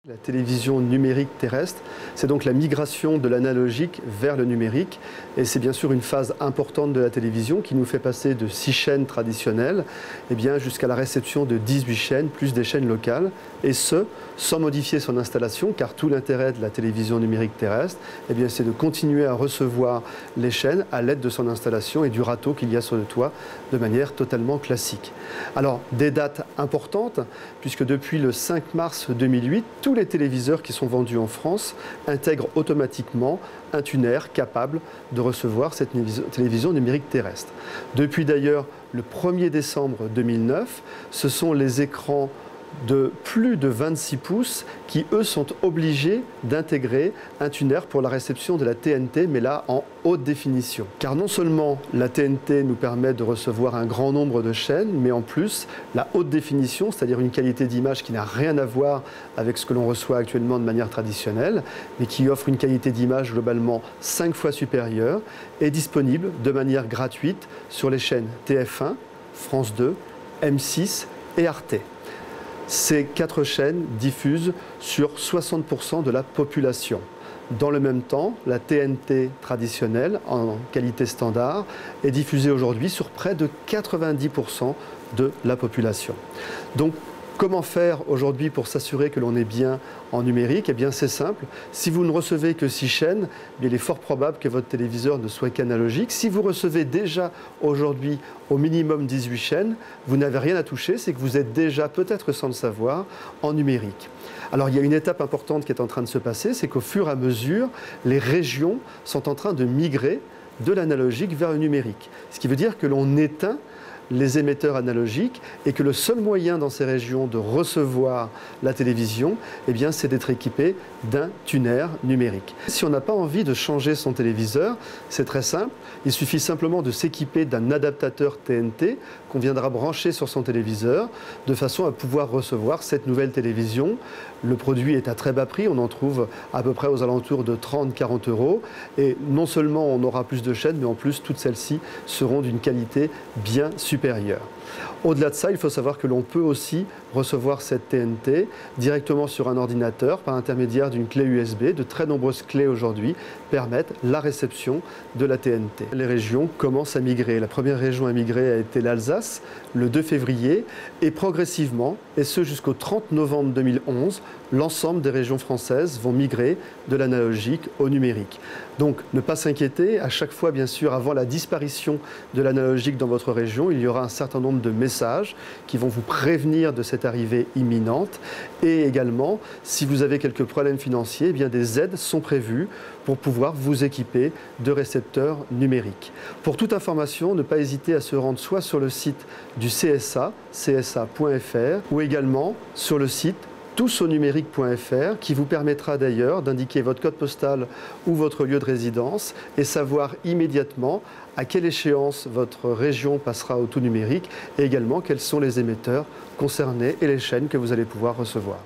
La télévision numérique terrestre, c'est donc la migration de l'analogique vers le numérique. Et c'est bien sûr une phase importante de la télévision qui nous fait passer de 6 chaînes traditionnelles jusqu'à la réception de 18 chaînes, plus des chaînes locales. Et ce, sans modifier son installation, car tout l'intérêt de la télévision numérique terrestre, c'est de continuer à recevoir les chaînes à l'aide de son installation et du râteau qu'il y a sur le toit de manière totalement classique. Alors, des dates importantes, puisque depuis le 5 mars 2008, tous les téléviseurs qui sont vendus en France intègrent automatiquement un tuner capable de recevoir cette télévision numérique terrestre. Depuis d'ailleurs le 1er décembre 2009, ce sont les écrans de plus de 26 pouces qui, eux, sont obligés d'intégrer un tuner pour la réception de la TNT, mais là en haute définition. Car non seulement la TNT nous permet de recevoir un grand nombre de chaînes, mais en plus, la haute définition, c'est-à-dire une qualité d'image qui n'a rien à voir avec ce que l'on reçoit actuellement de manière traditionnelle, mais qui offre une qualité d'image globalement 5 fois supérieure, est disponible de manière gratuite sur les chaînes TF1, France 2, M6 et Arte. Ces 4 chaînes diffusent sur 60% de la population. Dans le même temps, la TNT traditionnelle, en qualité standard, est diffusée aujourd'hui sur près de 90% de la population. Donc, comment faire aujourd'hui pour s'assurer que l'on est bien en numérique? C'est simple. Si vous ne recevez que 6 chaînes, il est fort probable que votre téléviseur ne soit qu'analogique. Si vous recevez déjà aujourd'hui au minimum 18 chaînes, vous n'avez rien à toucher, c'est que vous êtes déjà, peut-être sans le savoir, en numérique. Alors il y a une étape importante qui est en train de se passer, c'est qu'au fur et à mesure, les régions sont en train de migrer de l'analogique vers le numérique. Ce qui veut dire que l'on éteint les émetteurs analogiques et que le seul moyen dans ces régions de recevoir la télévision, c'est d'être équipé d'un tuner numérique. Si on n'a pas envie de changer son téléviseur, c'est très simple. Il suffit simplement de s'équiper d'un adaptateur TNT qu'on viendra brancher sur son téléviseur de façon à pouvoir recevoir cette nouvelle télévision. Le produit est à très bas prix, on en trouve à peu près aux alentours de 30-40 €. Et non seulement on aura plus de chaînes, mais en plus toutes celles-ci seront d'une qualité bien supérieure. Au-delà de ça, il faut savoir que l'on peut aussi recevoir cette TNT directement sur un ordinateur par l'intermédiaire d'une clé USB. De très nombreuses clés aujourd'hui permettent la réception de la TNT. Les régions commencent à migrer. La première région à migrer a été l'Alsace le 2 février et progressivement, et ce jusqu'au 30 novembre 2011, l'ensemble des régions françaises vont migrer de l'analogique au numérique. Donc ne pas s'inquiéter, à chaque fois bien sûr avant la disparition de l'analogique dans votre région, il y aura un certain nombre de messages qui vont vous prévenir de cette arrivée imminente. Et également, si vous avez quelques problèmes financiers, des aides sont prévues pour pouvoir vous équiper de récepteurs numériques. Pour toute information, ne pas hésiter à se rendre soit sur le site du CSA, csa.fr, ou également sur le site tousaunumérique.fr qui vous permettra d'ailleurs d'indiquer votre code postal ou votre lieu de résidence et savoir immédiatement à quelle échéance votre région passera au tout numérique et également quels sont les émetteurs concernés et les chaînes que vous allez pouvoir recevoir.